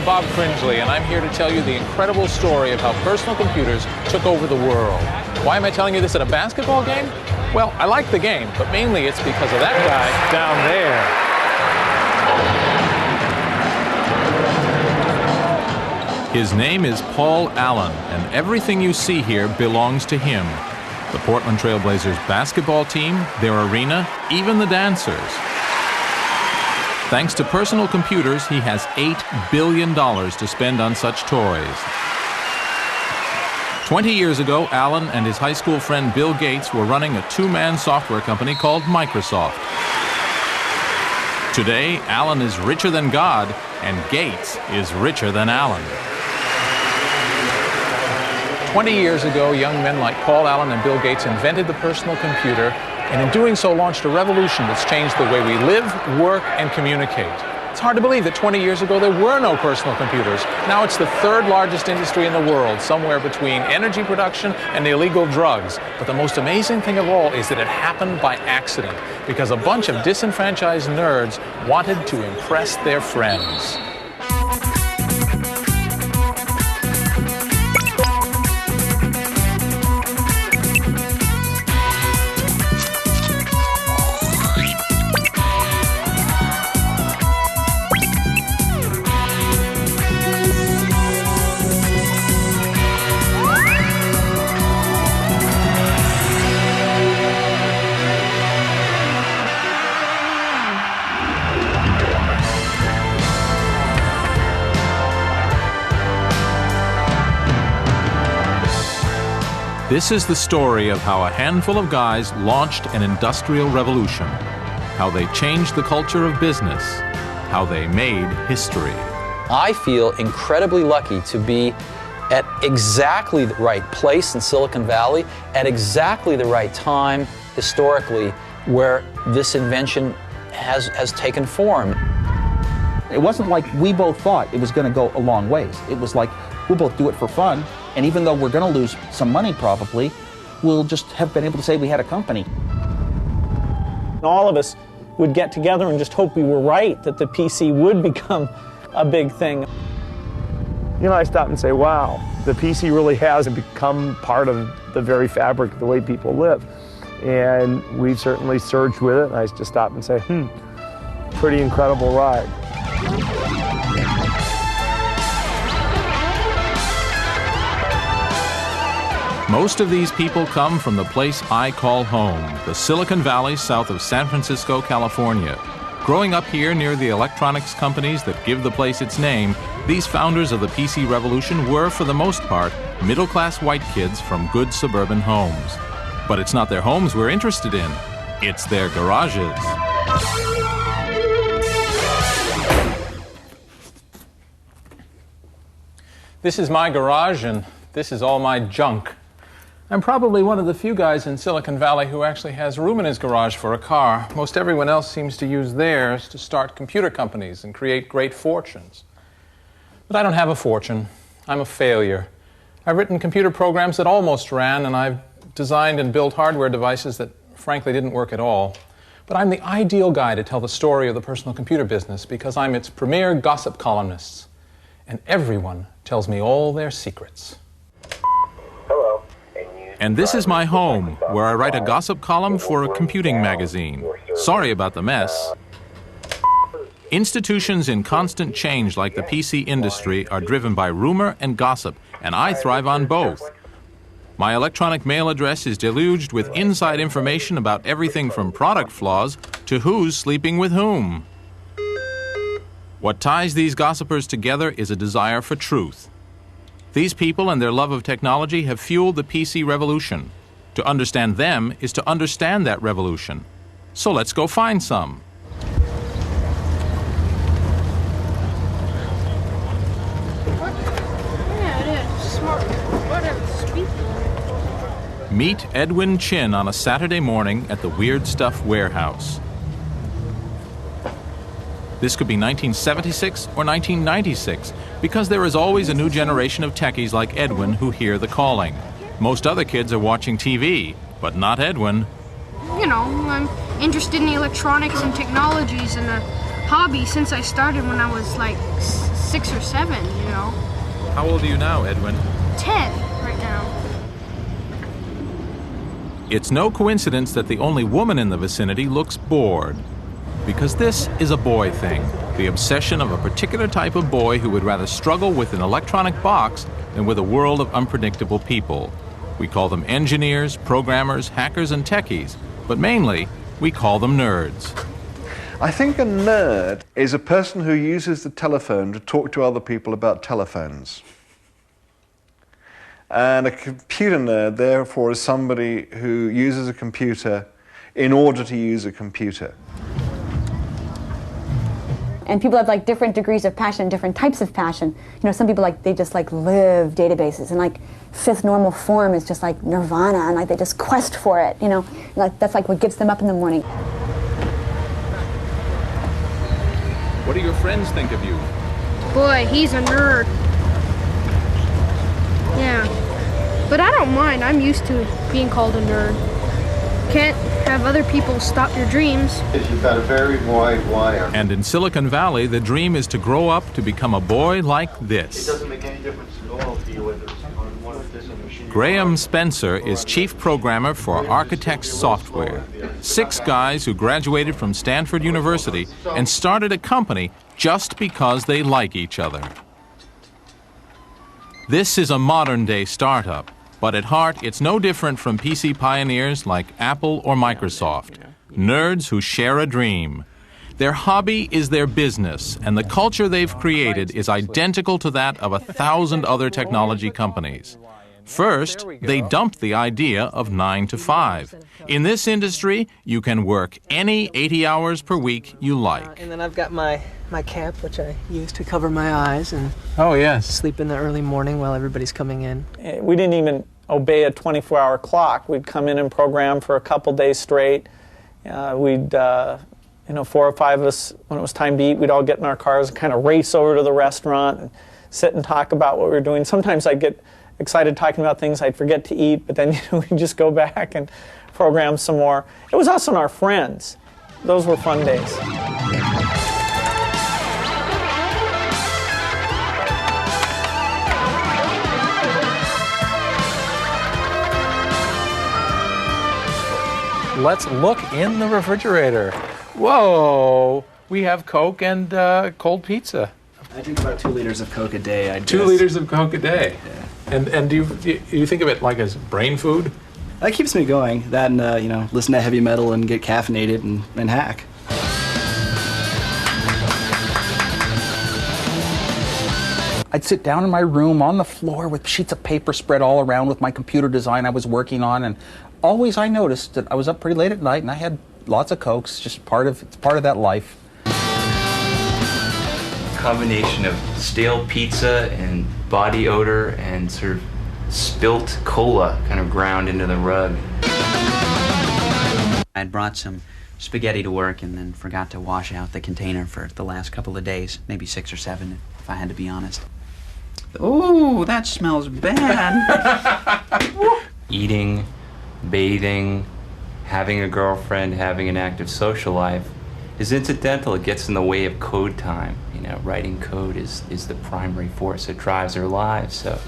I'm Bob Fringley, and I'm here to tell you the incredible story of how personal computers took over the world. Why am I telling you this at a basketball game? Well, I like the game, but mainly it's because of that guy down there. His name is Paul Allen, and everything you see here belongs to him. The Portland Trail Blazers basketball team, their arena, even the dancers. Thanks to personal computers, he has $8 billion to spend on such toys. 20 years ago, Allen and his high school friend Bill Gates were running a two-man software company called Microsoft. Today, Allen is richer than God, and Gates is richer than Allen. 20 years ago, young men like Paul Allen and Bill Gates invented the personal computer, and in doing so launched a revolution that's changed the way we live, work, and communicate. It's hard to believe that 20 years ago there were no personal computers. Now it's the third largest industry in the world, somewhere between energy production and illegal drugs. But the most amazing thing of all is that it happened by accident, because a bunch of disenfranchised nerds wanted to impress their friends. This is the story of how a handful of guys launched an industrial revolution, how they changed the culture of business, how they made history. I feel incredibly lucky to be at exactly the right place in Silicon Valley, at exactly the right time historically, where this invention has taken form. It wasn't like we both thought it was going to go a long ways. It was like, we'll both do it for fun, and even though we're going to lose some money probably, we'll just have been able to say we had a company. All of us would get together and just hope we were right, that the PC would become a big thing. You know, I stop and say, wow, the PC really has become part of the very fabric of the way people live. And we've certainly surged with it, and I just stop and say, pretty incredible ride. Most of these people come from the place I call home, the Silicon Valley south of San Francisco, California. Growing up here near the electronics companies that give the place its name, these founders of the PC revolution were, for the most part, middle-class white kids from good suburban homes. But it's not their homes we're interested in, it's their garages. This is my garage, and this is all my junk. I'm probably one of the few guys in Silicon Valley who actually has room in his garage for a car. Most everyone else seems to use theirs to start computer companies and create great fortunes. But I don't have a fortune. I'm a failure. I've written computer programs that almost ran, and I've designed and built hardware devices that frankly didn't work at all. But I'm the ideal guy to tell the story of the personal computer business because I'm its premier gossip columnist. And everyone tells me all their secrets. And this is my home, where I write a gossip column for a computing magazine. Sorry about the mess. Institutions in constant change like the PC industry are driven by rumor and gossip, and I thrive on both. My electronic mail address is deluged with inside information about everything from product flaws to who's sleeping with whom. What ties these gossipers together is a desire for truth. These people and their love of technology have fueled the PC revolution. To understand them is to understand that revolution. So let's go find some. Meet Edwin Chin on a Saturday morning at the Weird Stuff Warehouse. This could be 1976 or 1996, because there is always a new generation of techies like Edwin who hear the calling. Most other kids are watching TV, but not Edwin. You know, I'm interested in electronics and technologies and a hobby since I started when I was like 6 or 7, you know. How old are you now, Edwin? 10 right now. It's no coincidence that the only woman in the vicinity looks bored. Because this is a boy thing, the obsession of a particular type of boy who would rather struggle with an electronic box than with a world of unpredictable people. We call them engineers, programmers, hackers, and techies, but mainly we call them nerds. I think a nerd is a person who uses the telephone to talk to other people about telephones. And a computer nerd, therefore, is somebody who uses a computer in order to use a computer. And people have like different degrees of passion, different types of passion. You know, some people they just live databases, and like fifth normal form is just like nirvana, and like they just quest for it, you know. Like that's like what gets them up in the morning. What do your friends think of you? Boy, he's a nerd. Yeah. But I don't mind. I'm used to being called a nerd. Can't have other people stop your dreams. You've got a very wide wire. And in Silicon Valley, the dream is to grow up to become a boy like this. It doesn't make any difference at all to you whether it's on one of this machine. Graham Spencer is chief programmer for Architects Software. 6 guys who graduated from Stanford University and started a company just because they like each other. This is a modern-day startup, but at heart it's no different from PC pioneers like Apple or Microsoft. Nerds who share a dream. Their hobby is their business, and the culture they've created is identical to that of 1,000 other technology companies. First, they dumped the idea of 9 to 5. In this industry, you can work any 80 hours per week you like. And then I've got my cap, which I use to cover my eyes and Oh, yes. sleep in the early morning while everybody's coming in. We didn't even obey a 24-hour clock. We'd come in and program for a couple days straight. We'd 4 or 5 of us, when it was time to eat, we'd all get in our cars and kind of race over to the restaurant and sit and talk about what we were doing. Sometimes I'd get excited talking about things I'd forget to eat, but then we'd just go back and program some more. It was us and our friends. Those were fun days. Let's look in the refrigerator. Whoa! We have Coke and cold pizza. I drink about 2 liters of Coke a day. 2 liters of Coke a day. Yeah. And do you think of it like as brain food? That keeps me going. That and listen to heavy metal and get caffeinated and hack. I'd sit down in my room on the floor with sheets of paper spread all around with my computer design I was working on, and always I noticed that I was up pretty late at night and I had lots of Cokes, just part of that life. Combination of stale pizza and body odor and sort of spilt cola kind of ground into the rug. I'd brought some spaghetti to work and then forgot to wash out the container for the last couple of days, maybe 6 or 7 if I had to be honest. Ooh, that smells bad. Eating, bathing, having a girlfriend, having an active social life is incidental. It gets in the way of code time. Writing code is the primary force that drives our lives. So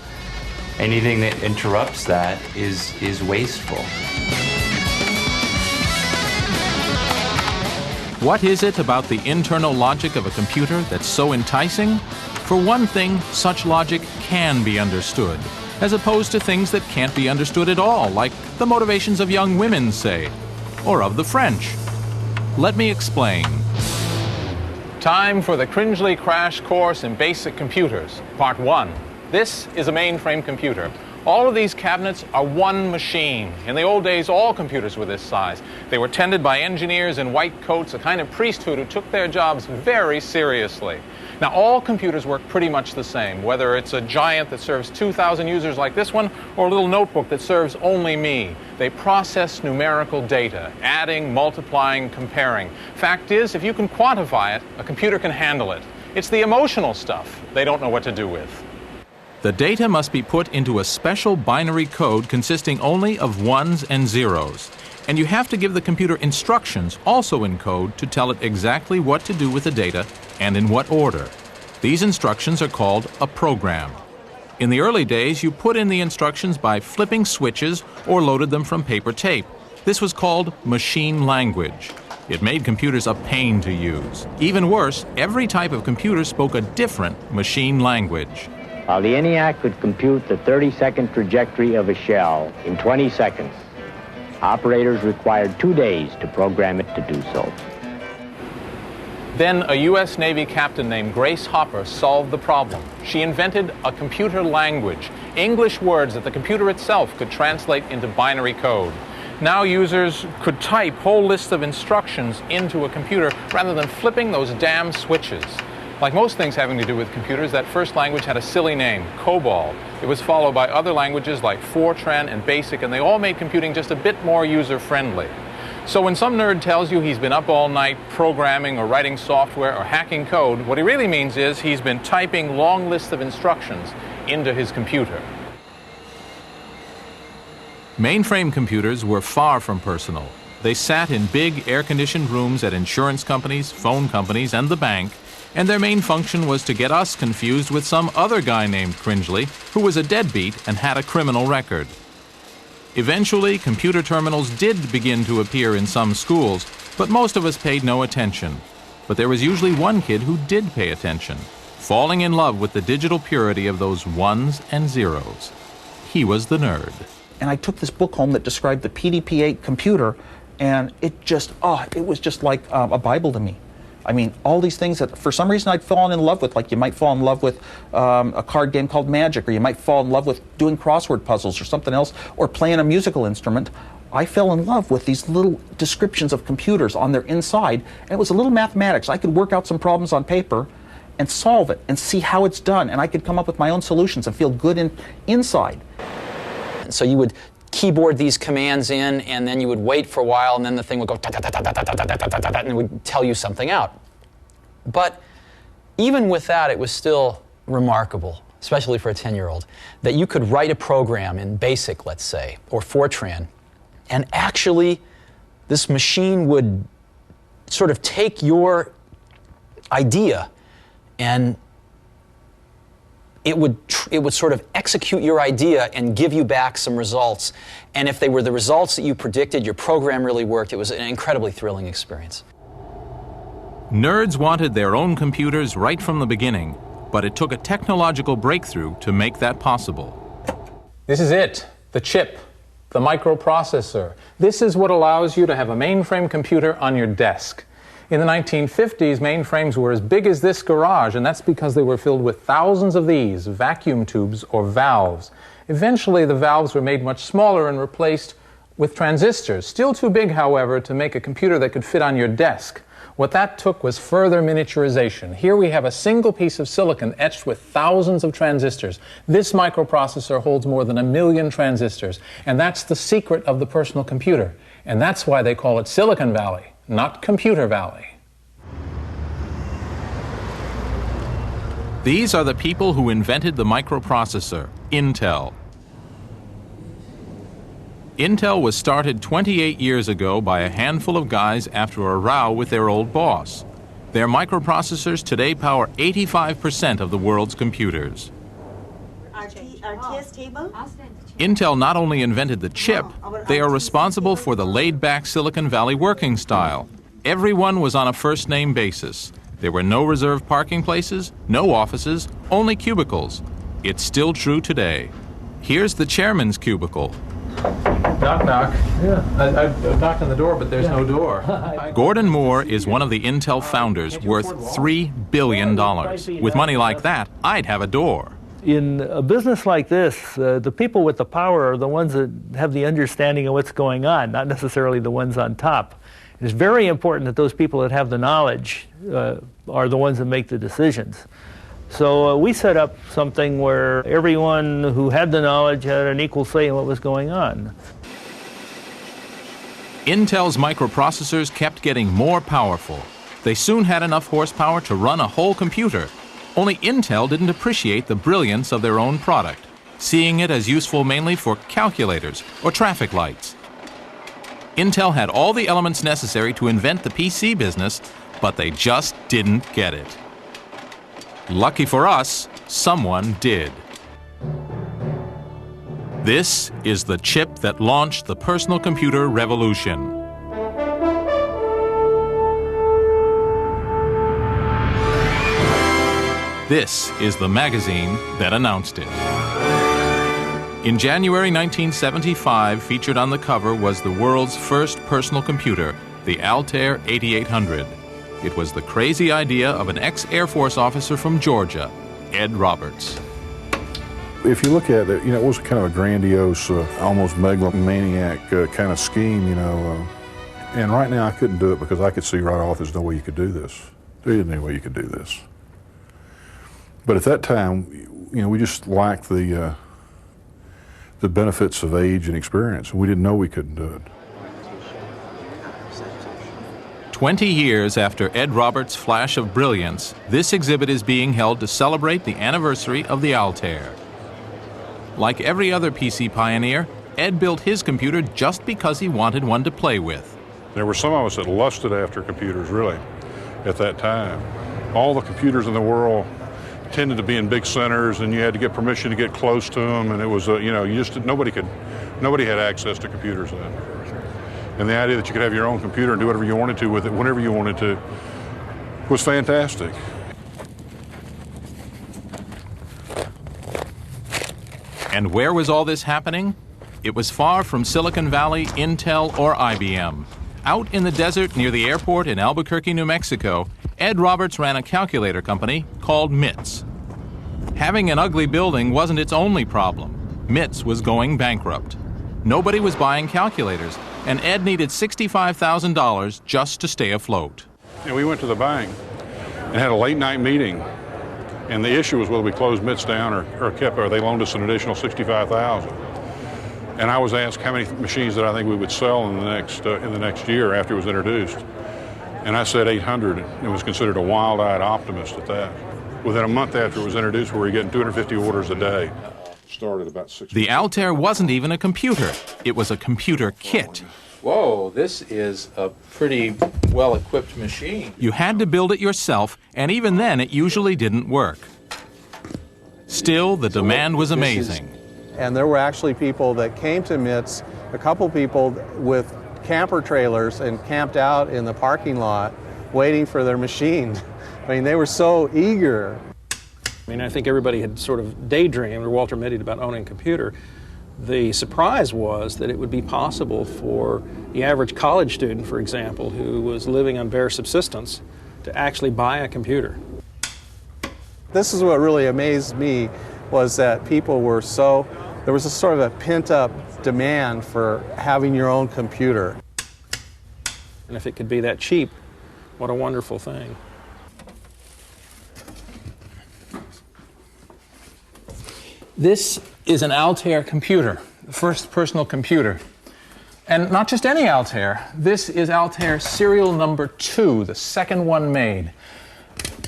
anything that interrupts that is wasteful. What is it about the internal logic of a computer that's so enticing? For one thing, such logic can be understood, as opposed to things that can't be understood at all, like the motivations of young women, say, or of the French. Let me explain. Time for the Cringely Crash Course in Basic Computers, Part 1. This is a mainframe computer. All of these cabinets are one machine. In the old days, all computers were this size. They were tended by engineers in white coats, a kind of priesthood who took their jobs very seriously. Now, all computers work pretty much the same, whether it's a giant that serves 2,000 users like this one, or a little notebook that serves only me. They process numerical data, adding, multiplying, comparing. Fact is, if you can quantify it, a computer can handle it. It's the emotional stuff they don't know what to do with. The data must be put into a special binary code consisting only of 1s and 0s. And you have to give the computer instructions, also in code, to tell it exactly what to do with the data and in what order. These instructions are called a program. In the early days, you put in the instructions by flipping switches or loaded them from paper tape. This was called machine language. It made computers a pain to use. Even worse, every type of computer spoke a different machine language. While the ENIAC could compute the 30-second trajectory of a shell in 20 seconds, operators required 2 days to program it to do so. Then a U.S. Navy captain named Grace Hopper solved the problem. She invented a computer language, English words that the computer itself could translate into binary code. Now users could type whole lists of instructions into a computer rather than flipping those damn switches. Like most things having to do with computers, that first language had a silly name, COBOL. It was followed by other languages like Fortran and BASIC, and they all made computing just a bit more user-friendly. So when some nerd tells you he's been up all night programming or writing software or hacking code, what he really means is he's been typing long lists of instructions into his computer. Mainframe computers were far from personal. They sat in big air-conditioned rooms at insurance companies, phone companies, and the bank, and their main function was to get us confused with some other guy named Cringely who was a deadbeat and had a criminal record. Eventually, computer terminals did begin to appear in some schools, but most of us paid no attention. But there was usually one kid who did pay attention, falling in love with the digital purity of those ones and zeros. He was the nerd. And I took this book home that described the PDP-8 computer, and it was just like a Bible to me. I mean, all these things that for some reason I'd fallen in love with, like you might fall in love with a card game called Magic, or you might fall in love with doing crossword puzzles or something else, or playing a musical instrument. I fell in love with these little descriptions of computers on their inside, and it was a little mathematics. I could work out some problems on paper and solve it and see how it's done, and I could come up with my own solutions and feel good inside. So you would keyboard these commands in, and then you would wait for a while, and then the thing would go and it would tell you something out. But even with that, it was still remarkable, especially for a 10-year-old, that you could write a program in BASIC, let's say, or Fortran, and actually this machine would sort of take your idea and it would sort of execute your idea and give you back some results. And if they were the results that you predicted, your program really worked. It was an incredibly thrilling experience. Nerds wanted their own computers right from the beginning, but it took a technological breakthrough to make that possible. This is it, the chip, the microprocessor. This is what allows you to have a mainframe computer on your desk. In the 1950s, mainframes were as big as this garage, and that's because they were filled with thousands of these vacuum tubes or valves. Eventually, the valves were made much smaller and replaced with transistors. Still too big, however, to make a computer that could fit on your desk. What that took was further miniaturization. Here we have a single piece of silicon etched with thousands of transistors. This microprocessor holds more than 1 million transistors, and that's the secret of the personal computer. And that's why they call it Silicon Valley, not Computer Valley. These are the people who invented the microprocessor, Intel. Intel was started 28 years ago by a handful of guys after a row with their old boss. Their microprocessors today power 85% of the world's computers. Intel not only invented the chip, they are responsible for the laid-back Silicon Valley working style. Everyone was on a first-name basis. There were no reserved parking places, no offices, only cubicles. It's still true today. Here's the chairman's cubicle. Knock, knock. Yeah, I've knocked on the door, but there's no door. Gordon Moore is one of the Intel founders, worth $3 billion. With money like that, I'd have a door. In a business like this, the people with the power are the ones that have the understanding of what's going on, not necessarily the ones on top. It's very important that those people that have the knowledge are the ones that make the decisions. So we set up something where everyone who had the knowledge had an equal say in what was going on. Intel's microprocessors kept getting more powerful. They soon had enough horsepower to run a whole computer. Only Intel didn't appreciate the brilliance of their own product, seeing it as useful mainly for calculators or traffic lights. Intel had all the elements necessary to invent the PC business, but they just didn't get it. Lucky for us, someone did. This is the chip that launched the personal computer revolution. This is the magazine that announced it. In January 1975, featured on the cover was the world's first personal computer, the Altair 8800. It was the crazy idea of an ex-Air Force officer from Georgia, Ed Roberts. If you look at it, it was kind of a grandiose, almost megalomaniac kind of scheme, and right now I couldn't do it because I could see right off there's no way you could do this. There isn't any way you could do this. But at that time, we just lacked the benefits of age and experience, and we didn't know we couldn't do it. 20 years after Ed Roberts' flash of brilliance, this exhibit is being held to celebrate the anniversary of the Altair. Like every other PC pioneer, Ed built his computer just because he wanted one to play with. There were some of us that lusted after computers, really, at that time. All the computers in the world tended to be in big centers, and you had to get permission to get close to them, and it was, nobody had access to computers then. And the idea that you could have your own computer and do whatever you wanted to with it, whenever you wanted to, was fantastic. And where was all this happening? It was far from Silicon Valley, Intel, or IBM. Out in the desert near the airport in Albuquerque, New Mexico, Ed Roberts ran a calculator company called MITS. Having an ugly building wasn't its only problem. MITS was going bankrupt. Nobody was buying calculators, and Ed needed $65,000 just to stay afloat. And we went to the bank and had a late night meeting, and the issue was whether we closed MITS down or they loaned us an additional $65,000. And I was asked how many machines that I think we would sell in the next year after it was introduced. And I said 800, and was considered a wild-eyed optimist at that. Within a month after it was introduced, we were getting 250 orders a day. Started about 6 The Altair wasn't even a computer. It was a computer kit. Whoa, this is a pretty well-equipped machine. You had to build it yourself, and even then it usually didn't work. Still, the demand was amazing. And there were actually people that came to MITS, a couple people with camper trailers, and camped out in the parking lot waiting for their machine. I mean, they were so eager. I think everybody had sort of daydreamed, or Walter Mitty, about owning a computer. The surprise was that it would be possible for the average college student, for example, who was living on bare subsistence, to actually buy a computer. This is what really amazed me, was that people were there was a sort of a pent-up demand for having your own computer. And if it could be that cheap, what a wonderful thing. This is an Altair computer, the first personal computer. And not just any Altair. This is Altair serial number 2, the second one made.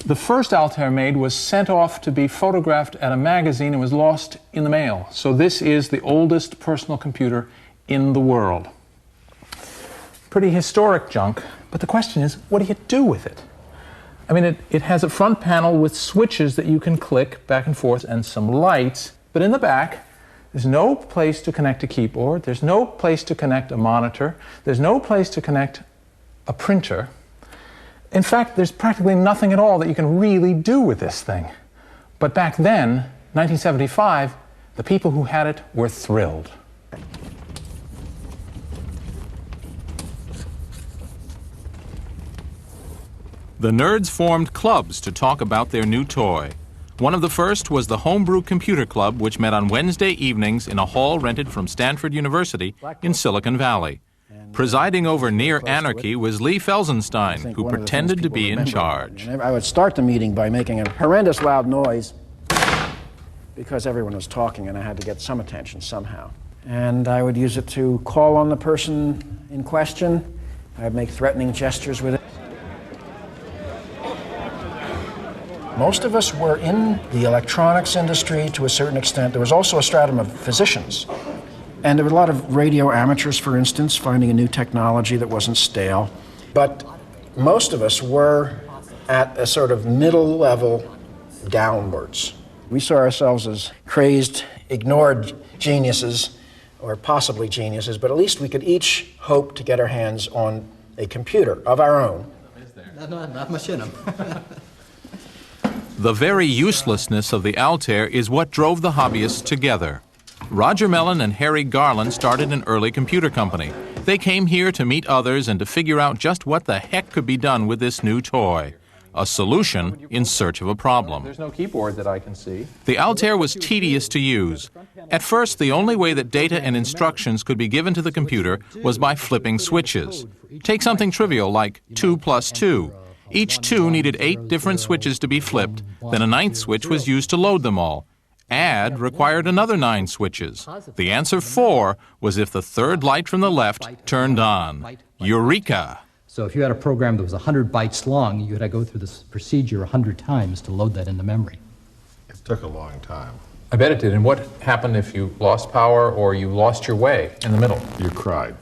The first Altair made was sent off to be photographed at a magazine and was lost in the mail. So this is the oldest personal computer in the world. Pretty historic junk, but the question is, what do you do with it? I mean, it has a front panel with switches that you can click back and forth and some lights, but in the back, there's no place to connect a keyboard, there's no place to connect a monitor, there's no place to connect a printer. In fact, there's practically nothing at all that you can really do with this thing. But back then, 1975, the people who had it were thrilled. The nerds formed clubs to talk about their new toy. One of the first was the Homebrew Computer Club, which met on Wednesday evenings in a hall rented from Stanford University in Silicon Valley. Presiding over Near Anarchy was Lee Felsenstein, who pretended to be in charge. I would start the meeting by making a horrendous loud noise because everyone was talking and I had to get some attention somehow. And I would use it to call on the person in question. I'd make threatening gestures with it. Most of us were in the electronics industry to a certain extent. There was also a stratum of physicians. And there were a lot of radio amateurs, for instance, finding a new technology that wasn't stale. But most of us were at a sort of middle level downwards. We saw ourselves as crazed, ignored geniuses, or possibly geniuses, but at least we could each hope to get our hands on a computer of our own. Not much in them. The very uselessness of the Altair is what drove the hobbyists together. Roger Mellon and Harry Garland started an early computer company. They came here to meet others and to figure out just what the heck could be done with this new toy. A solution in search of a problem. There's no keyboard that I can see. The Altair was tedious to use. At first, the only way that data and instructions could be given to the computer was by flipping switches. Take something trivial like 2 + 2. Each 2 needed 8 different switches to be flipped, then a 9th switch was used to load them all. Add required another 9 switches. The answer 4 was if the third light from the left turned on. Eureka! So if you had a program that was 100 bytes long, you had to go through this procedure 100 times to load that into memory. It took a long time. I bet it did. And what happened if you lost power or you lost your way in the middle? You cried.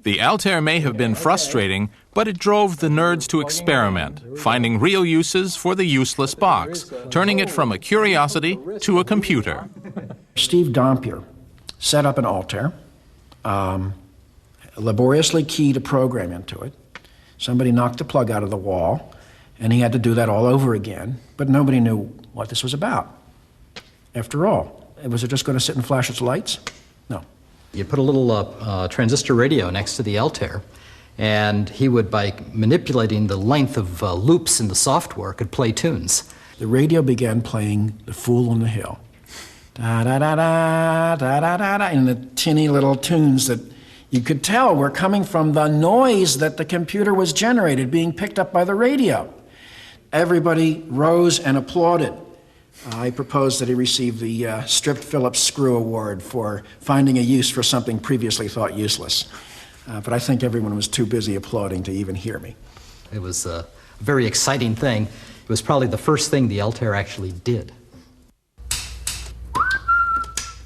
The Altair may have been frustrating, but it drove the nerds to experiment, finding real uses for the useless box, turning it from a curiosity to a computer. Steve Dampier set up an Altair, laboriously keyed a program into it. Somebody knocked the plug out of the wall, and he had to do that all over again, but nobody knew what this was about. After all, was it just going to sit and flash its lights? No. You put a little transistor radio next to the Altair, and he would, by manipulating the length of loops in the software, could play tunes. The radio began playing The Fool on the Hill. Da-da-da-da, da-da-da-da, in the tinny little tunes that you could tell were coming from the noise that the computer was generated, being picked up by the radio. Everybody rose and applauded. I proposed that he receive the Stripped Phillips Screw Award for finding a use for something previously thought useless. But I think everyone was too busy applauding to even hear me. It was a very exciting thing. It was probably the first thing the Altair actually did.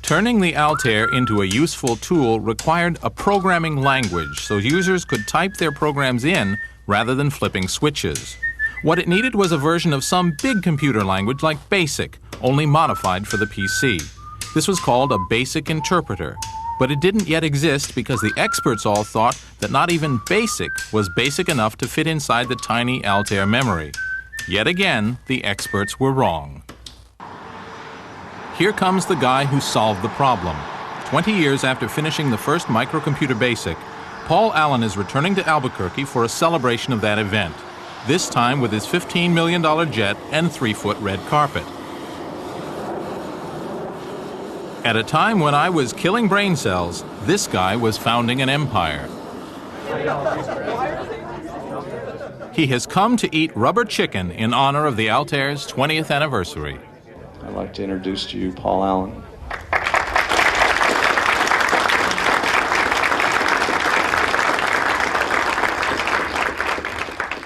Turning the Altair into a useful tool required a programming language so users could type their programs in rather than flipping switches. What it needed was a version of some big computer language like BASIC, only modified for the PC. This was called a BASIC interpreter, but it didn't yet exist because the experts all thought that not even BASIC was basic enough to fit inside the tiny Altair memory. Yet again, the experts were wrong. Here comes the guy who solved the problem. 20 years after finishing the first microcomputer BASIC, Paul Allen is returning to Albuquerque for a celebration of that event, this time with his $15 million jet and 3-foot red carpet. At a time when I was killing brain cells, this guy was founding an empire. He has come to eat rubber chicken in honor of the Altair's 20th anniversary. I'd like to introduce to you Paul Allen.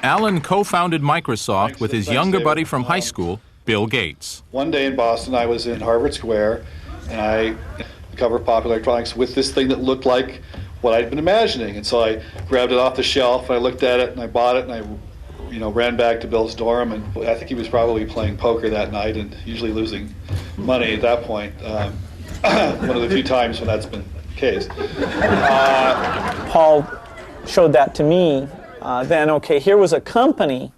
Allen co-founded Microsoft with his younger buddy from high school, Bill Gates. One day in Boston, I was in Harvard Square, and I covered Popular Electronics with this thing that looked like what I'd been imagining. And so I grabbed it off the shelf, and I looked at it, and I bought it, and I ran back to Bill's dorm, and I think he was probably playing poker that night and usually losing money at that point. One of the few times when that's been the case. Paul showed that to me. Then, okay, here was a company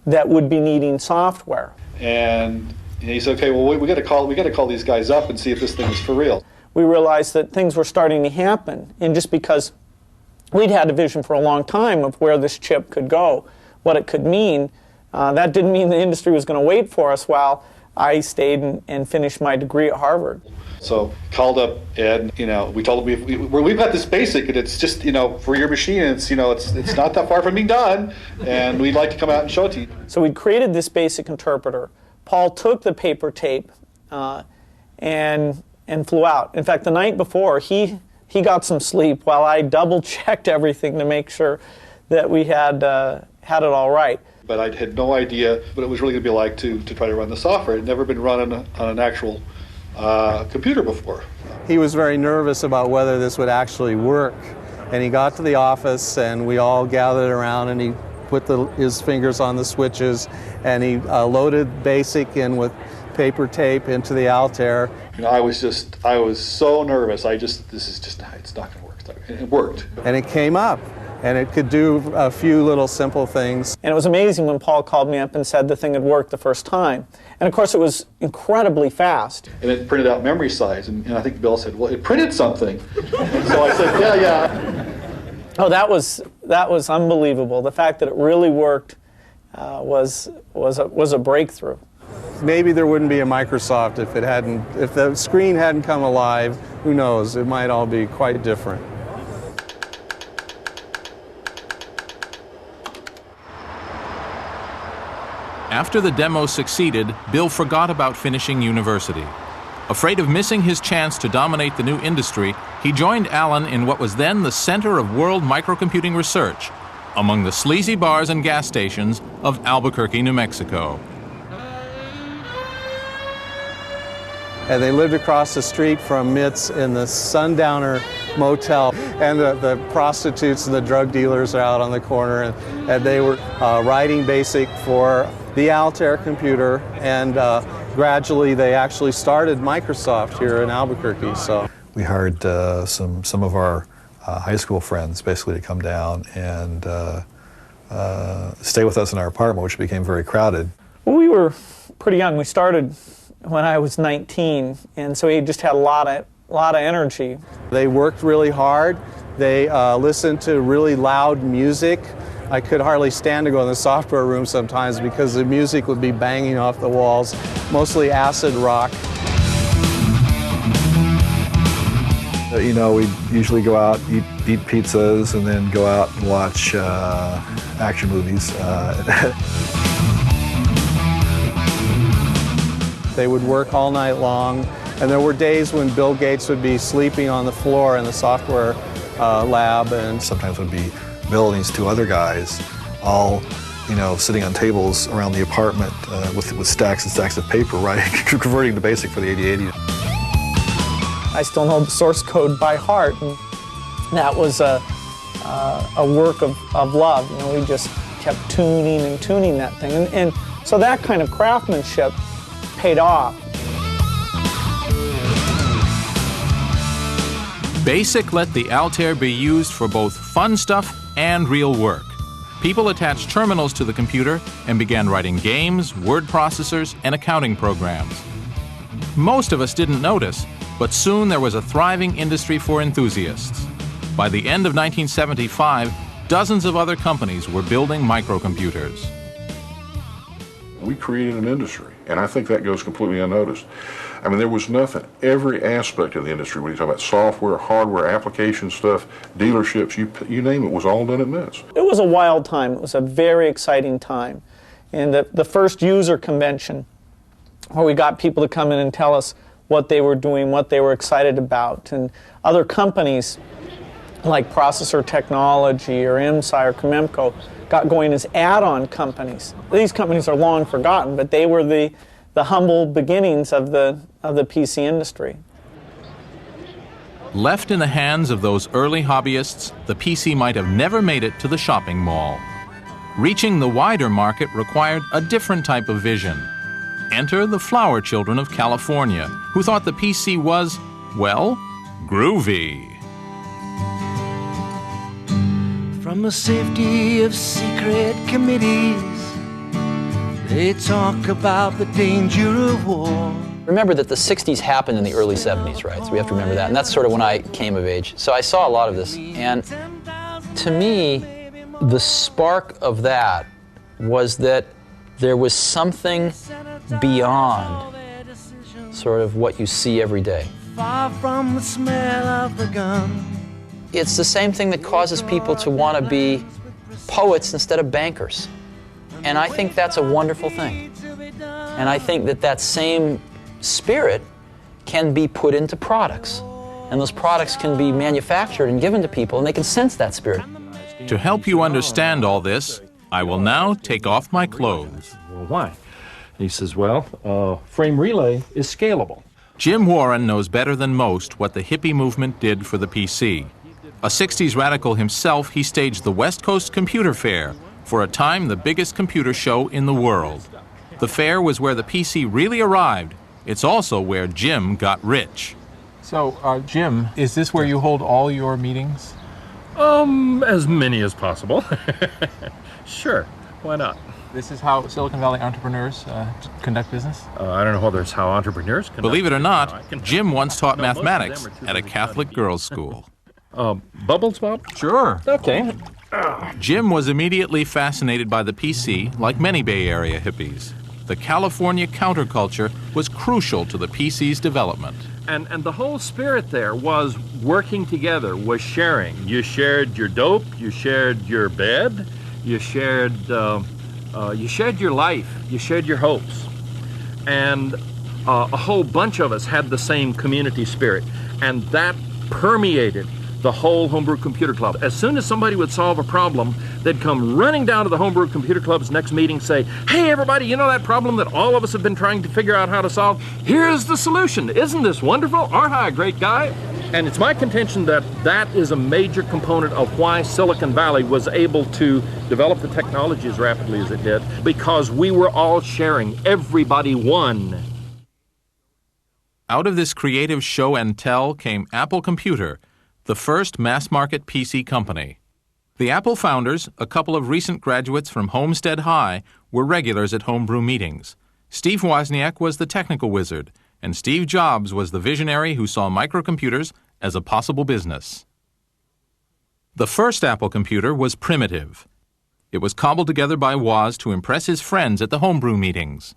that would be needing software. And he said, okay, well, we got to call these guys up and see if this thing is for real. We realized that things were starting to happen, and just because we'd had a vision for a long time of where this chip could go, what it could mean, that didn't mean the industry was going to wait for us while I stayed and finished my degree at Harvard. So called up Ed, we told him we've got this BASIC, and it's just, for your machine, it's not that far from being done, and we'd like to come out and show it to you. So we created this BASIC interpreter. Paul took the paper tape and flew out. In fact, the night before, he got some sleep while I double-checked everything to make sure that we had it all right. But I had no idea what it was really going to be like to try to run the software. It had never been run on an actual computer before. He was very nervous about whether this would actually work. And he got to the office, and we all gathered around, and he put his fingers on the switches, and he loaded BASIC in with paper tape into the Altair. You know, I was so nervous. It's not going to work. It worked. And it came up, and it could do a few little simple things. And it was amazing when Paul called me up and said the thing had worked the first time. And of course it was incredibly fast. And it printed out memory size, and I think Bill said, well, it printed something. And so I said, yeah. Oh, that was unbelievable. The fact that it really worked was a breakthrough. Maybe there wouldn't be a Microsoft if the screen hadn't come alive. Who knows? It might all be quite different. After the demo succeeded, Bill forgot about finishing university. Afraid of missing his chance to dominate the new industry, he joined Alan in what was then the center of world microcomputing research, among the sleazy bars and gas stations of Albuquerque, New Mexico. And they lived across the street from MITS in the Sundowner Motel. And the prostitutes and the drug dealers are out on the corner, and they were writing BASIC for the Altair computer, and gradually they actually started Microsoft here in Albuquerque. So we hired some of our high school friends basically to come down and stay with us in our apartment, which became very crowded. Well, we were pretty young. We started when I was 19, and so we just had a lot of energy. They worked really hard. They listened to really loud music. I could hardly stand to go in the software room sometimes because the music would be banging off the walls, mostly acid rock. You know, we'd usually go out, eat pizzas, and then go out and watch action movies. They would work all night long, and there were days when Bill Gates would be sleeping on the floor in the software lab, and sometimes would be Bill and these two other guys all, you know, sitting on tables around the apartment with stacks and stacks of paper, right, converting to BASIC for the 8080. I still know the source code by heart, and that was a work of love. You know, we just kept tuning and tuning that thing, and so that kind of craftsmanship paid off. BASIC let the Altair be used for both fun stuff and real work. People attached terminals to the computer and began writing games, word processors, and accounting programs. Most of us didn't notice, but soon there was a thriving industry for enthusiasts. By the end of 1975, dozens of other companies were building microcomputers. We created an industry, and I think that goes completely unnoticed. I mean, there was nothing. Every aspect of the industry, when you talk about software, hardware, application stuff, dealerships, you name it, was all done at MITS. It was a wild time. It was a very exciting time. And the first user convention, where we got people to come in and tell us what they were doing, what they were excited about, and other companies like Processor Technology or IMSI or Comemco got going as add-on companies. These companies are long forgotten, but they were the humble beginnings of the PC industry. Left in the hands of those early hobbyists, the PC might have never made it to the shopping mall. Reaching the wider market required a different type of vision. Enter the flower children of California, who thought the PC was, well, groovy. From the safety of secret committees, they talk about the danger of war. Remember that the 60s happened in the early 70s, right? So we have to remember that. And that's sort of when I came of age. So I saw a lot of this. And to me, the spark of that was that there was something beyond sort of what you see every day. Far from the smell of the gun. It's the same thing that causes people to want to be poets instead of bankers. And I think that's a wonderful thing. And I think that that same spirit can be put into products. And those products can be manufactured and given to people, and they can sense that spirit. To help you understand all this, I will now take off my clothes. Well, why? He says, well, frame relay is scalable. Jim Warren knows better than most what the hippie movement did for the PC. A 60s radical himself, he staged the West Coast Computer Fair, for a time the biggest computer show in the world. The fair was where the PC really arrived. It's also where Jim got rich. So, Jim, is this where you hold all your meetings? As many as possible. Sure, why not? This is how Silicon Valley entrepreneurs conduct business? I don't know whether it's how entrepreneurs conduct. Believe it or not, business. Jim once taught No, most of mathematics them are too at a busy Catholic girls' school. Bubbles, Bob? Sure. Okay. Jim was immediately fascinated by the PC, like many Bay Area hippies. The California counterculture was crucial to the PC's development. And the whole spirit there was working together, was sharing. You shared your dope, you shared your bed, you shared your life, you shared your hopes. And a whole bunch of us had the same community spirit, and that permeated the whole Homebrew Computer Club. As soon as somebody would solve a problem, they'd come running down to the Homebrew Computer Club's next meeting, say, "Hey everybody, you know that problem that all of us have been trying to figure out how to solve? Here's the solution. Isn't this wonderful? Aren't I a great guy?" And it's my contention that that is a major component of why Silicon Valley was able to develop the technology as rapidly as it did, because we were all sharing. Everybody won. Out of this creative show and tell came Apple Computer, the first mass-market PC company. The Apple founders, a couple of recent graduates from Homestead High, were regulars at homebrew meetings. Steve Wozniak was the technical wizard, and Steve Jobs was the visionary who saw microcomputers as a possible business. The first Apple computer was primitive. It was cobbled together by Woz to impress his friends at the homebrew meetings.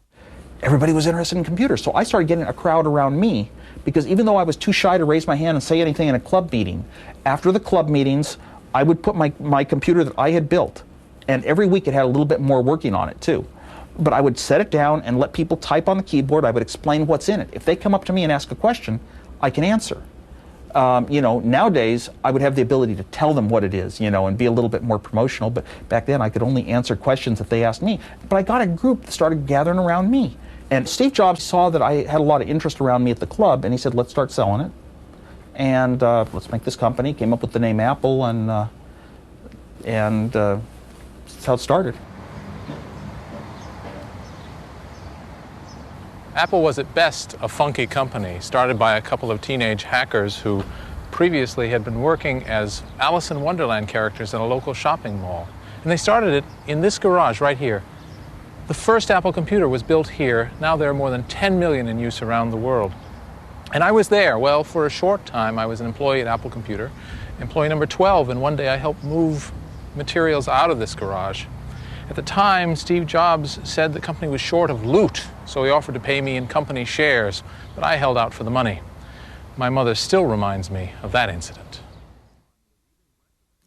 Everybody was interested in computers, so I started getting a crowd around me, because even though I was too shy to raise my hand and say anything in a club meeting, after the club meetings, I would put my computer that I had built, and every week it had a little bit more working on it too. But I would set it down and let people type on the keyboard. I would explain what's in it. If they come up to me and ask a question, I can answer. Nowadays, I would have the ability to tell them what it is, and be a little bit more promotional, but back then I could only answer questions if they asked me. But I got a group that started gathering around me. And Steve Jobs saw that I had a lot of interest around me at the club, and he said, let's start selling it. And let's make this company. Came up with the name Apple, and that's how it started. Apple was at best a funky company, started by a couple of teenage hackers who previously had been working as Alice in Wonderland characters in a local shopping mall. And they started it in this garage right here. The first Apple computer was built here. Now there are more than 10 million in use around the world. And I was there. Well, for a short time, I was an employee at Apple Computer, employee number 12, and one day I helped move materials out of this garage. At the time, Steve Jobs said the company was short of loot, so he offered to pay me in company shares, but I held out for the money. My mother still reminds me of that incident.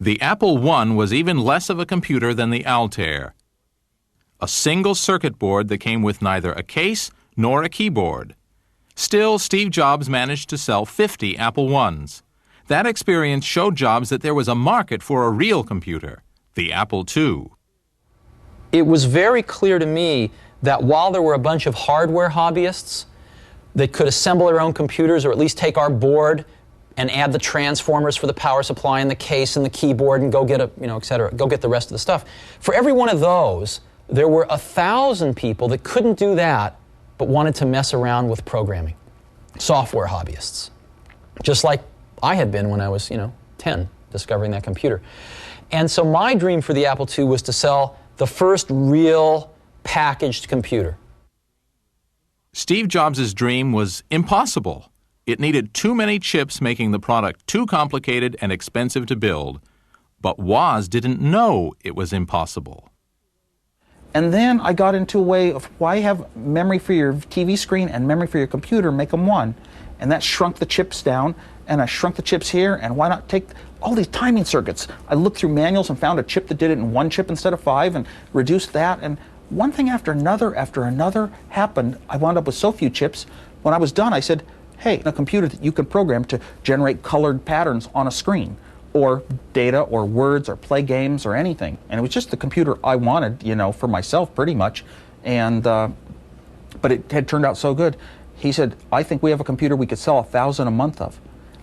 The Apple I was even less of a computer than the Altair. A single circuit board that came with neither a case nor a keyboard. Still, Steve Jobs managed to sell 50 Apple I's. That experience showed Jobs that there was a market for a real computer, the Apple II. It was very clear to me that while there were a bunch of hardware hobbyists that could assemble their own computers, or at least take our board and add the transformers for the power supply and the case and the keyboard and go get et cetera, go get the rest of the stuff. For every one of those, there were 1,000 people that couldn't do that but wanted to mess around with programming. Software hobbyists. Just like I had been when I was, 10, discovering that computer. And so my dream for the Apple II was to sell the first real packaged computer. Steve Jobs' dream was impossible. It needed too many chips, making the product too complicated and expensive to build. But Woz didn't know it was impossible. And then I got into a way of, why have memory for your TV screen and memory for your computer, make them one? And that shrunk the chips down, and I shrunk the chips here, and why not take all these timing circuits? I looked through manuals and found a chip that did it in one chip instead of 5, and reduced that, and one thing after another happened. I wound up with so few chips. When I was done, I said, hey, a computer that you can program to generate colored patterns on a screen, or data, or words, or play games, or anything. And it was just the computer I wanted, for myself, pretty much. And but it had turned out so good. He said, I think we have a computer we could sell 1,000 a month of.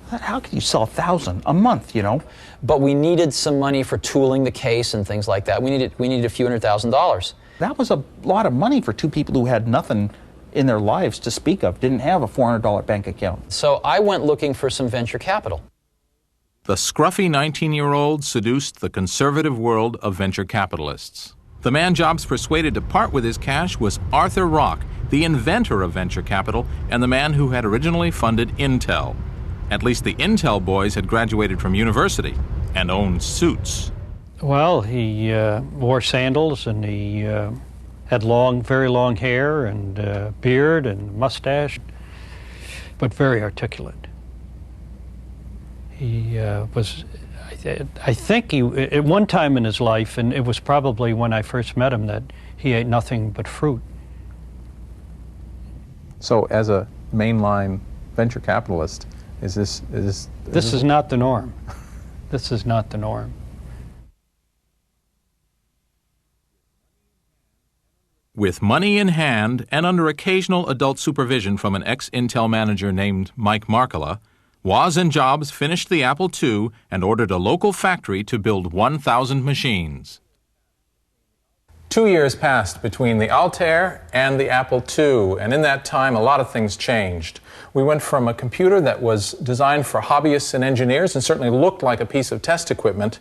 How can you sell 1,000 a month, you know? But we needed some money for tooling the case and things like that. We needed a few $100,000. That was a lot of money for two people who had nothing in their lives to speak of, didn't have a $400 bank account. So I went looking for some venture capital. The scruffy 19-year-old seduced the conservative world of venture capitalists. The man Jobs persuaded to part with his cash was Arthur Rock, the inventor of venture capital and the man who had originally funded Intel. At least the Intel boys had graduated from university and owned suits. Well, he wore sandals, and he had very long hair and beard and mustache, but very articulate. He was, I think at one time in his life, and it was probably when I first met him, that he ate nothing but fruit. So as a mainline venture capitalist, this is not the norm. This is not the norm. With money in hand and under occasional adult supervision from an ex-Intel manager named Mike Markkula, Woz and Jobs finished the Apple II and ordered a local factory to build 1,000 machines. 2 years passed between the Altair and the Apple II, and in that time a lot of things changed. We went from a computer that was designed for hobbyists and engineers and certainly looked like a piece of test equipment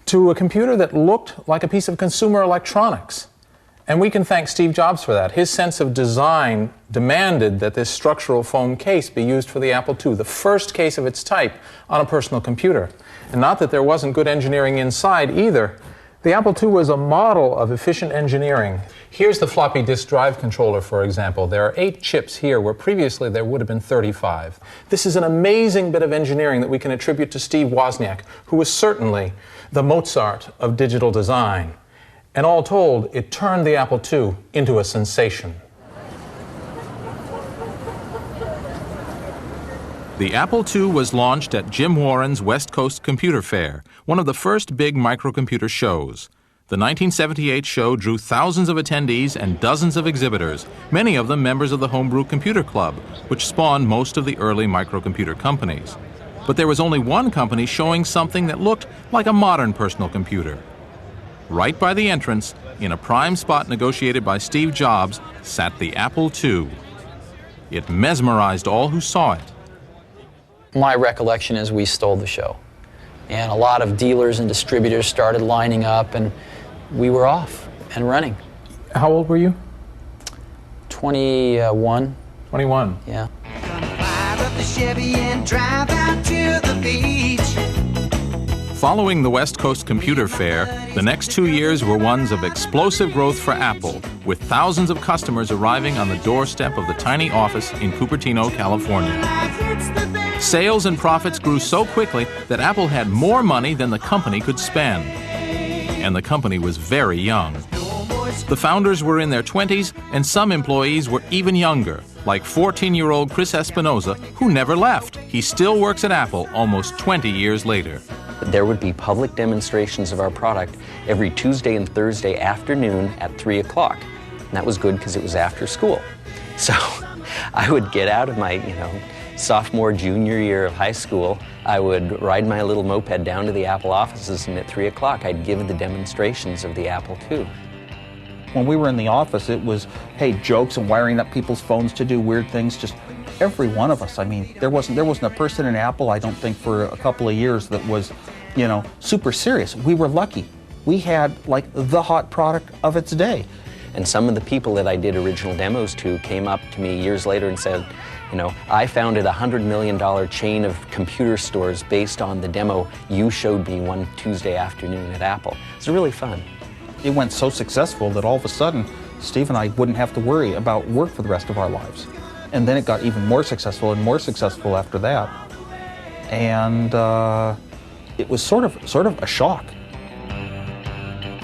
to a computer that looked like a piece of consumer electronics. And we can thank Steve Jobs for that. His sense of design demanded that this structural foam case be used for the Apple II, the first case of its type on a personal computer. And not that there wasn't good engineering inside either. The Apple II was a model of efficient engineering. Here's the floppy disk drive controller, for example. There are 8 chips here where previously there would have been 35. This is an amazing bit of engineering that we can attribute to Steve Wozniak, who was certainly the Mozart of digital design. And all told, it turned the Apple II into a sensation. The Apple II was launched at Jim Warren's West Coast Computer Fair, one of the first big microcomputer shows. The 1978 show drew thousands of attendees and dozens of exhibitors, many of them members of the Homebrew Computer Club, which spawned most of the early microcomputer companies. But there was only one company showing something that looked like a modern personal computer. Right by the entrance, in a prime spot negotiated by Steve Jobs, sat the Apple II. It mesmerized all who saw it. My recollection is we stole the show. And a lot of dealers and distributors started lining up, and we were off and running. How old were you? 21. 21? Yeah. Fire up the Chevy and drive out to the beach. Following the West Coast Computer Fair, the next 2 years were ones of explosive growth for Apple, with thousands of customers arriving on the doorstep of the tiny office in Cupertino, California. Sales and profits grew so quickly that Apple had more money than the company could spend. And the company was very young. The founders were in their 20s, and some employees were even younger, like 14-year-old Chris Espinosa, who never left. He still works at Apple almost 20 years later. There would be public demonstrations of our product every Tuesday and Thursday afternoon at 3 o'clock. And that was good because it was after school. So I would get out of my, sophomore, junior year of high school. I would ride my little moped down to the Apple offices, and at 3 o'clock I'd give the demonstrations of the Apple II. When we were in the office, it was, hey, jokes and wiring up people's phones to do weird things, just every one of us. I mean, there wasn't a person in Apple, I don't think, for a couple of years that was, super serious. We were lucky. We had, the hot product of its day. And some of the people that I did original demos to came up to me years later and said, I founded a $100 million chain of computer stores based on the demo you showed me one Tuesday afternoon at Apple. It's really fun. It went so successful that all of a sudden, Steve and I wouldn't have to worry about work for the rest of our lives. And then it got even more successful and more successful after that. And it was sort of a shock.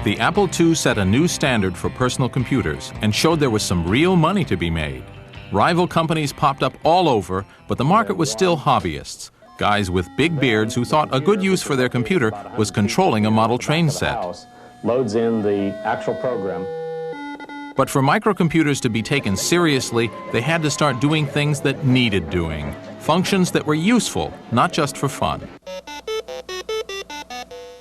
The Apple II set a new standard for personal computers and showed there was some real money to be made. Rival companies popped up all over, but the market was still hobbyists. Guys with big beards who thought a good use for their computer was controlling a model train set. Loads in the actual program. But for microcomputers to be taken seriously, they had to start doing things that needed doing, functions that were useful, not just for fun.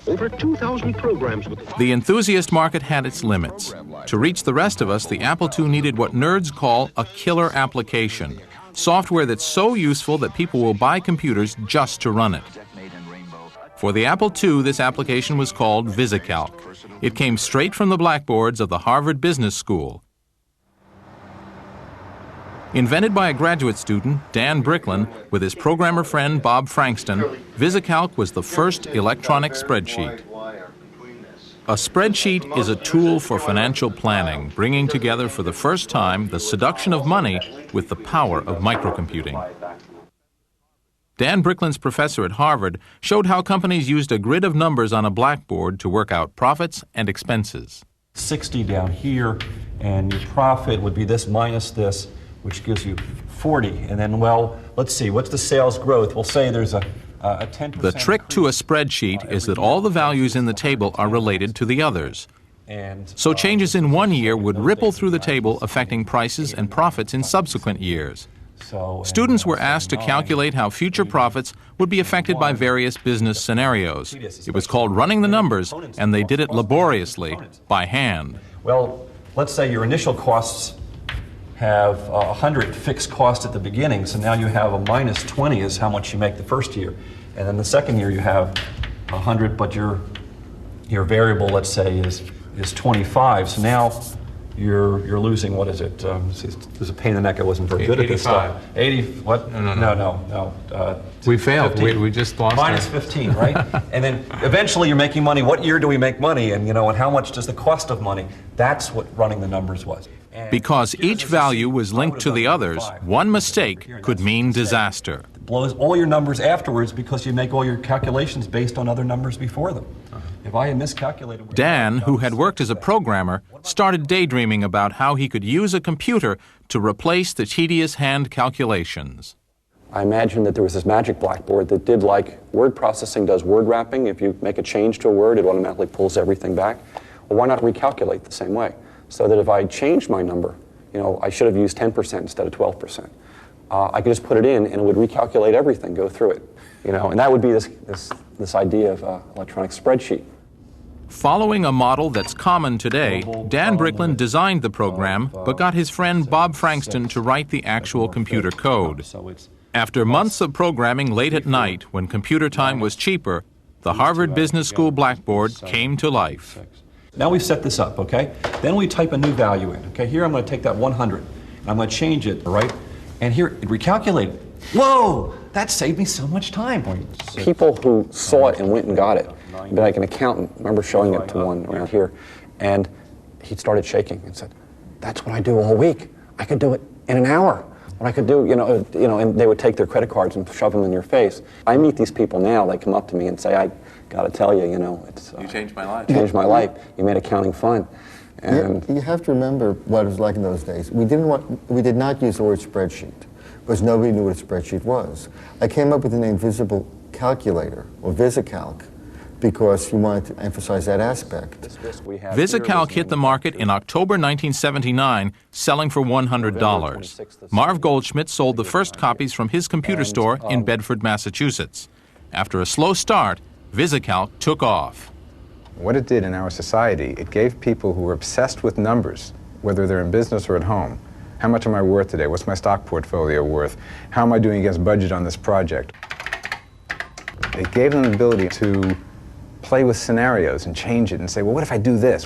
Over 2,000 programs with The enthusiast market had its limits. To reach the rest of us, the Apple II needed what nerds call a killer application, software that's so useful that people will buy computers just to run it. For the Apple II, this application was called VisiCalc. It came straight from the blackboards of the Harvard Business School. Invented by a graduate student, Dan Bricklin, with his programmer friend Bob Frankston, VisiCalc was the first electronic spreadsheet. A spreadsheet is a tool for financial planning, bringing together for the first time the seduction of money with the power of microcomputing. Dan Bricklin's professor at Harvard showed how companies used a grid of numbers on a blackboard to work out profits and expenses. 60 down here, and your profit would be this minus this, which gives you 40. And then, well, let's see, what's the sales growth? We'll say there's a 10%. The trick to a spreadsheet is that all the values in the table are related to the others. So changes in one year would ripple through the table, affecting prices and profits in subsequent years. Students were asked to calculate how future profits would be affected by various business scenarios. It was called running the numbers, and they did it laboriously, by hand. Well, let's say your initial costs have 100 fixed costs at the beginning, so now you have a minus 20 is how much you make the first year. And then the second year you have 100, but your variable, let's say, is 25. So now you're losing, what is it? There's a pain in the neck. I wasn't very good at this stuff. 80, what? No. We failed. 15. We just lost. Minus 15, right? And then eventually you're making money. What year do we make money? And, and how much does the cost of money? That's what running the numbers was. Because each value was linked to the others, one mistake could mean disaster. It blows all your numbers afterwards because you make all your calculations based on other numbers before them. If I had miscalculated... Dan, who had worked as a programmer, started daydreaming about how he could use a computer to replace the tedious hand calculations. I imagined that there was this magic blackboard that did like word processing does word wrapping. If you make a change to a word, it automatically pulls everything back. Well, why not recalculate the same way? So that if I changed my number, I should have used 10% instead of 12%. I could just put it in and it would recalculate everything, go through it. And that would be this idea of electronic spreadsheet. Following a model that's common today, Dan Bricklin designed the program, but got his friend Bob Frankston to write the actual computer code. After months of programming late at night, when computer time was cheaper, the Harvard Business School blackboard came to life. Now we've set this up, okay? Then we type a new value in, okay? Here I'm going to take that 100, and I'm going to change it, right? And here, it recalculated. Whoa! That saved me so much time. People who saw it and went and got it, like an accountant, I remember showing it to one around here, and he started shaking and said, "That's what I do all week. I could do it in an hour." What I could do, and they would take their credit cards and shove them in your face. I meet these people now, they come up to me and say, "I got to tell you, it's you changed my life. Changed my life. You made accounting fun." And you have to remember what it was like in those days. We did not use the word spreadsheet because nobody knew what a spreadsheet was. I came up with the name Visible Calculator or VisiCalc because we wanted to emphasize that aspect. VisiCalc hit the market in October 1979, selling for $100. Marv Goldschmidt sold the first copies from his computer store in Bedford, Massachusetts. After a slow start, VisiCalc took off. What it did in our society, it gave people who were obsessed with numbers, whether they're in business or at home, how much am I worth today? What's my stock portfolio worth? How am I doing against budget on this project? It gave them the ability to play with scenarios and change it and say, well, what if I do this?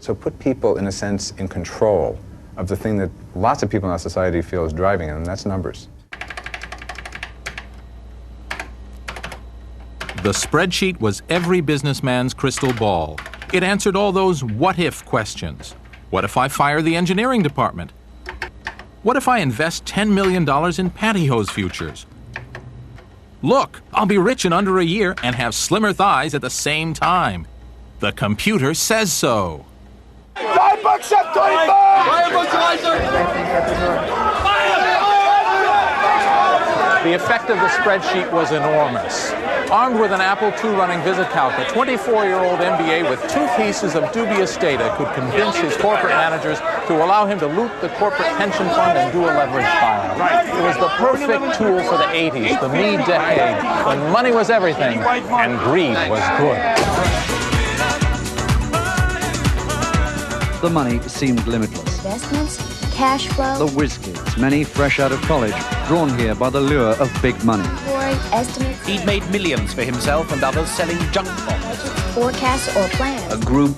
So put people, in a sense, in control of the thing that lots of people in our society feel is driving them, and that's numbers. The spreadsheet was every businessman's crystal ball. It answered all those what-if questions. What if I fire the engineering department? What if I invest $10 million in pantyhose futures? Look, I'll be rich in under a year and have slimmer thighs at the same time. The computer says so. $5 up, 25! The effect of the spreadsheet was enormous. Armed with an Apple II running VisiCalc, a 24-year-old MBA with 2 pieces of dubious data could convince his corporate managers to allow him to loot the corporate pension fund and do a leverage buyout. It was the perfect tool for the 80s, the me decade, when money was everything and greed was good. The money seemed limitless. Investments, cash flow. The whiz kids, many fresh out of college, drawn here by the lure of big money. Estimates. He'd made millions for himself and others selling junk bonds. Forecasts or plans. A group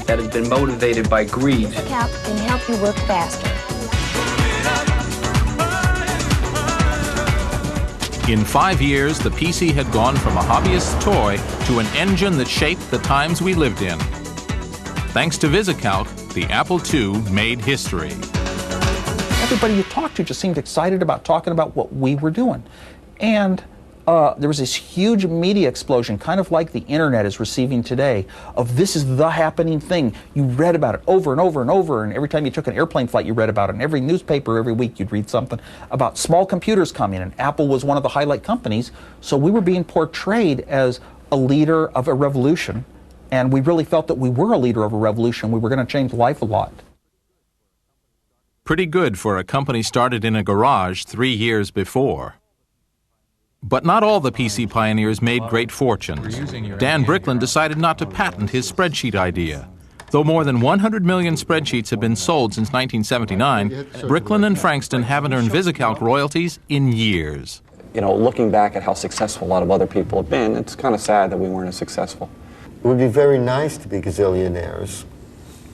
that has been motivated by greed. Calc can help you work faster. In 5 years, the PC had gone from a hobbyist's toy to an engine that shaped the times we lived in. Thanks to VisiCalc, the Apple II made history. Everybody you talked to just seemed excited about talking about what we were doing. And there was this huge media explosion, kind of like the internet is receiving today, of this is the happening thing. You read about it over and over and over, and every time you took an airplane flight, you read about it. And every newspaper, every week, you'd read something about small computers coming, and Apple was one of the highlight companies. So we were being portrayed as a leader of a revolution, and we really felt that we were a leader of a revolution. We were going to change life a lot. Pretty good for a company started in a garage 3 years before. But not all the PC pioneers made great fortunes. Dan Bricklin decided not to patent his spreadsheet idea. Though more than 100 million spreadsheets have been sold since 1979, Bricklin and Frankston haven't earned VisiCalc royalties in years. You know, looking back at how successful a lot of other people have been, it's kind of sad that we weren't as successful. It would be very nice to be gazillionaires,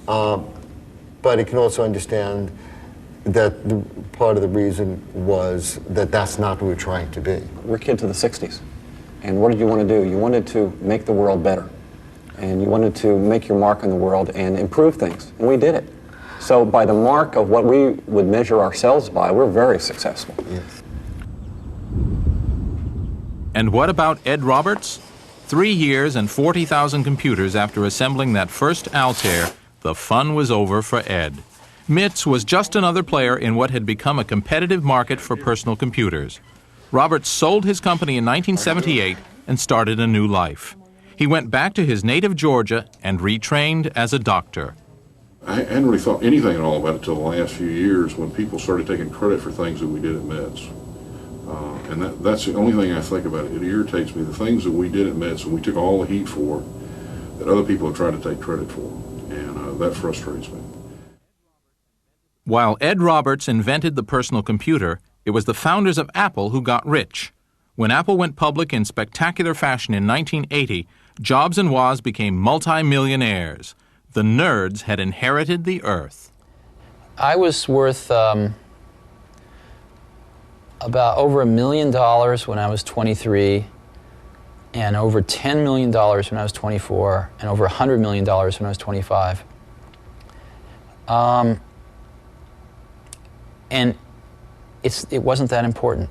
but it can also understand that part of the reason was that that's not what we're trying to be. We're kids of the 60s, and what did you want to do? You wanted to make the world better, and you wanted to make your mark on the world and improve things, and we did it. So by the mark of what we would measure ourselves by, we're very successful. Yes. And what about Ed Roberts? 3 years and 40,000 computers after assembling that first Altair, the fun was over for Ed. MITS was just another player in what had become a competitive market for personal computers. Roberts sold his company in 1978 and started a new life. He went back to his native Georgia and retrained as a doctor. I hadn't really thought anything at all about it until the last few years when people started taking credit for things that we did at MITS. And that's the only thing I think about it. It irritates me, the things that we did at MITS and we took all the heat for, that other people have tried to take credit for. And that frustrates me. While Ed Roberts invented the personal computer, it was the founders of Apple who got rich. When Apple went public in spectacular fashion in 1980, Jobs and Woz became multi-millionaires. The nerds had inherited the earth. I was worth about over $1 million when I was 23, and over $10 million when I was 24, and over $100 million when I was 25. And it wasn't that important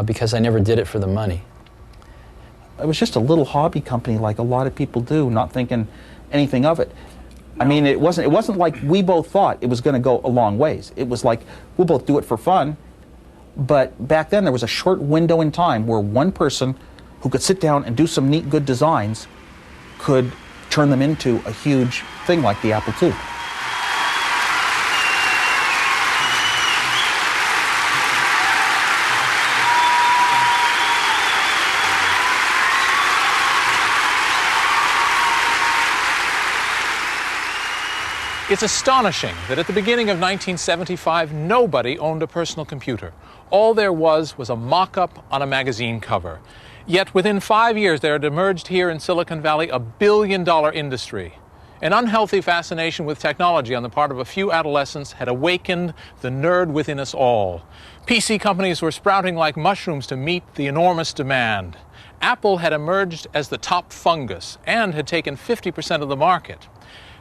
because I never did it for the money. It was just a little hobby company like a lot of people do, not thinking anything of it. I mean, it wasn't like we both thought it was going to go a long ways. It was like, we'll both do it for fun. But back then, there was a short window in time where one person who could sit down and do some neat, good designs could turn them into a huge thing like the Apple II. It's astonishing that at the beginning of 1975, nobody owned a personal computer. All there was a mock-up on a magazine cover. Yet within 5 years, there had emerged here in Silicon Valley a billion-dollar industry. An unhealthy fascination with technology on the part of a few adolescents had awakened the nerd within us all. PC companies were sprouting like mushrooms to meet the enormous demand. Apple had emerged as the top fungus and had taken 50% of the market.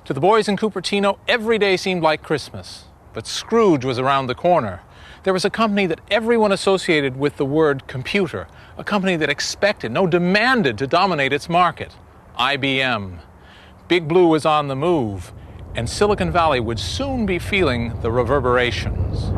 To the boys in Cupertino, every day seemed like Christmas. But Scrooge was around the corner. There was a company that everyone associated with the word computer, a company that expected, no, demanded to dominate its market, IBM. Big Blue was on the move, and Silicon Valley would soon be feeling the reverberations.